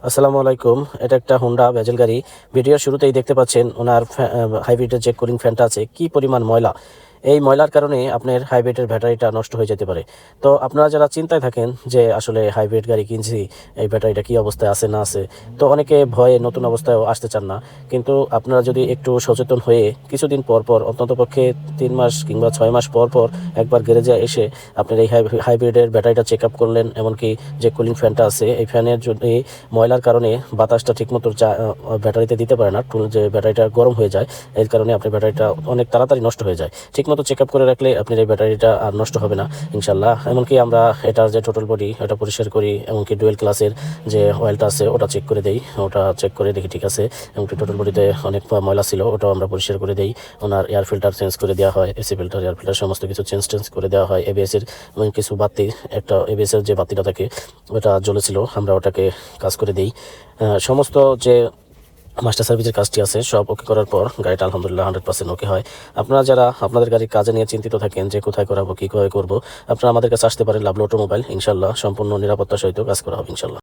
আসসালামু আলাইকুম। এটা একটা হোন্ডা ভেজেল গাড়ি। ভিডিওর শুরুতেই দেখতে পাচ্ছেন ওনার হাইব্রিডের যে কুলিং ফ্যানটা আছে কি পরিমাণ ময়লা। এই ময়লার কারণে আপনার হাইব্রিডের ব্যাটারিটা নষ্ট হয়ে যেতে পারে। তো আপনারা যারা চিন্তায় থাকেন যে আসলে হাইব্রিড গাড়ি কিনছি, এই ব্যাটারিটা কি অবস্থায় আছে না আছে, তো অনেকে ভয়ে নতুন অবস্থায়ও আসতে চান না। কিন্তু আপনারা যদি একটু সচেতন হয়ে কিছুদিন পর পর অন্ততপক্ষে 3 মাস কিংবা 6 মাস পর পর একবার গ্যারেজে এসে আপনার এই হাইব্রিডের ব্যাটারিটা চেক আপ করলেন, এমনকি যে কুলিং ফ্যানটা আছে এই ফ্যানের যদি ময়লার কারণে বাতাসটা ঠিকমতো ব্যাটারিতে দিতে পারে না, যে ব্যাটারিটা গরম হয়ে যায়। এর কারণে আপনার ব্যাটারিটা অনেক তাড়াতাড়ি নষ্ট হয়ে যায়। ঠিকমতো চেক আপ করে রাখলে আপনার এই ব্যাটারিটা আর নষ্ট হবে না ইনশাল্লাহ। এমনকি আমরা এটার যে টোটাল বডি ওটা পরিষ্কার করি, এমনকি ডুয়েল ক্লাসের যে অয়েলটা আছে ওটা চেক করে দেই, ওটা চেক করে দেখি ঠিক আছে। এমনকি টোটাল বডিতে অনেক ময়লা ছিল ওটাও আমরা পরিষ্কার করে দেই। ওনার এয়ার ফিল্টার চেঞ্জ করে দেওয়া হয়, এসি ফিল্টার, এয়ার ফিল্টার সমস্ত কিছু চেঞ্জ করে দেওয়া হয়। এবিএসের কিছু বাতি, একটা এবিএসের যে বাতিটা থাকে ওটা জ্বলেছিল, আমরা ওটাকে কাজ করে দিই। সমস্ত যে মাস্টার সার্ভিসের কাজটি আছে সব ওকে করার পর গাড়িটা আলহামদুলিল্লাহ 100% ওকে হয়। আপনারা যারা আপনাদের গাড়ির কাজে নিয়ে চিন্তিত থাকেন যে কোথায় করাবো, কীভাবে করবো, আপনারা আমাদের কাছে আসতে পারেন লাভলু অটোমোবাইল। ইনশাল্লাহ সম্পূর্ণ নিরাপত্তার সহিত কাজ করা হবে ইনশাল্লাহ।